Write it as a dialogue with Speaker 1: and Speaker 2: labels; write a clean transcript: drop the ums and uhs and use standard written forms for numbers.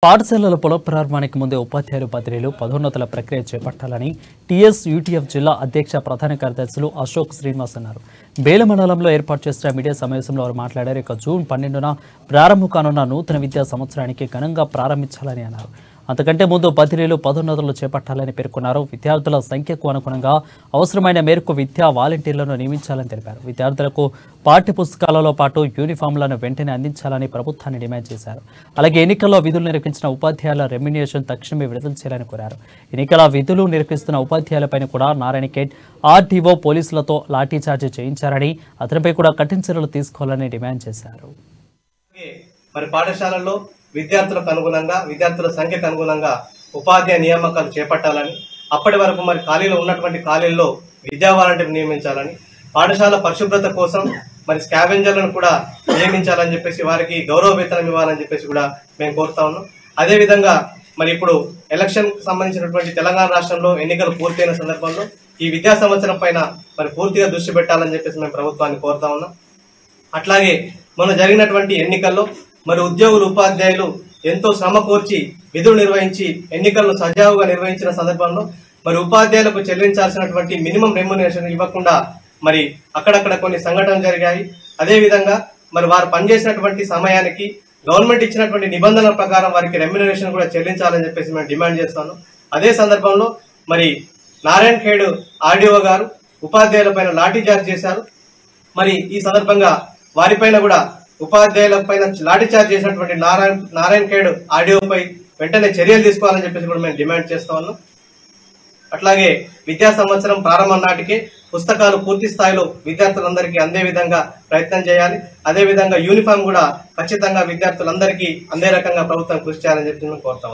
Speaker 1: పాఠశాలల పునఃప్రారంభానికి ముందే ఉపాధ్యాయులు బదిలీలు పదోన్నతుల ప్రక్రియ చేపట్టాలని టీఎస్ యూటీఎఫ్ జిల్లా అధ్యక్ష ప్రధాన కార్యదర్శులు అశోక్ శ్రీనివాస్ అన్నారు. బేల మండలంలో ఏర్పాటు చేసిన మీడియా సమావేశంలో వారు మాట్లాడారు. ఇక జూన్ 12న ప్రారంభం కానున్న నూతన విద్యా సంవత్సరానికి ఘనంగా ప్రారంభించాలని అన్నారు. అంతకంటే ముందు బదిలీలు పదోన్నతులు చేపట్టాలని పేర్కొన్నారు. విద్యార్థుల సంఖ్యకు అనుగుణంగా అవసరమైన మేరకు విద్యా వాలంటీర్లను నియమించాలని తెలిపారు. విద్యార్థులకు పాఠ్య పుస్తకాలతో పాటు యూనిఫామ్లను వెంటనే అందించాలని ప్రభుత్వాన్ని డిమాండ్ చేశారు. అలాగే ఎన్నికల్లో విధులు నిర్వహించిన ఉపాధ్యాయుల రెమ్యునరేషన్ తక్షణమే విడుదల చేయాలని కోరారు. ఎన్నికల విధులు నిర్వహిస్తున్న ఉపాధ్యాయులపైన కూడా నారాయణఖేడ్ ఆర్టీఓ పోలీసులతో లాఠీచార్జీ చేయించారని, అతనిపై కూడా కఠిన చర్యలు తీసుకోవాలని డిమాండ్ చేశారు.
Speaker 2: మరి పాఠశాలల్లో విద్యార్థులకు అనుగుణంగా విద్యార్థుల సంఖ్యకు అనుగుణంగా ఉపాధ్యాయ నియామకాలు చేపట్టాలని, అప్పటి వరకు మరి ఖాళీలో ఉన్నటువంటి ఖాళీల్లో విద్యా వాలంటీర్ నియమించాలని, పాఠశాల పరిశుభ్రత కోసం మరి స్కావెంజర్లను కూడా నియమించాలని చెప్పేసి వారికి గౌరవ వేతనం ఇవ్వాలని చెప్పేసి కూడా మేము కోరుతా ఉన్నాం. అదేవిధంగా మరి ఇప్పుడు ఎలక్షన్ సంబంధించినటువంటి తెలంగాణ రాష్ట్రంలో ఎన్నికలు పూర్తయిన సందర్భంలో ఈ విద్యా సంవత్సరం పైన మరి పూర్తిగా దృష్టి పెట్టాలని చెప్పేసి మేము ప్రభుత్వాన్ని కోరుతా ఉన్నాం. అట్లాగే మొన్న జరిగినటువంటి ఎన్నికల్లో మరి ఉద్యోగులు ఉపాధ్యాయులు ఎంతో శ్రమ కోర్చి విధులు నిర్వహించి ఎన్నికలను సజావుగా నిర్వహించిన సందర్భంలో మరి ఉపాధ్యాయులకు చెల్లించాల్సినటువంటి మినిమం రెమ్యునరేషన్ ఇవ్వకుండా మరి అక్కడక్కడ కొన్ని సంఘటనలు జరిగాయి. అదేవిధంగా మరి వారు పనిచేసినటువంటి సమయానికి గవర్నమెంట్ ఇచ్చినటువంటి నిబంధనల ప్రకారం వారికి రెమ్యునరేషన్ కూడా చెల్లించాలని చెప్పేసి మేము డిమాండ్ చేస్తాను. అదే సందర్భంలో మరి నారాయణఖేడ్ ఆర్డీఓ గారు ఉపాధ్యాయులపైన లాఠీచార్జ్ చేశారు. మరి ఈ సందర్భంగా వారిపైన కూడా ఉపాధ్యాయులపైన లాఠీచార్జ్ చేసినటువంటి నారాయణఖేడ్ ఆర్డీఓపై వెంటనే చర్యలు తీసుకోవాలని చెప్పేసి కూడా మేము డిమాండ్ చేస్తా ఉన్నాం. అట్లాగే విద్యా సంవత్సరం ప్రారంభం నాటికే పుస్తకాలు పూర్తి స్థాయిలో విద్యార్థులందరికీ అందే విధంగా ప్రయత్నం చేయాలి. అదేవిధంగా యూనిఫామ్ కూడా ఖచ్చితంగా విద్యార్థులందరికీ అందే రకంగా ప్రభుత్వం కృషి చేయాలని చెప్పి మేము కోరుతాం.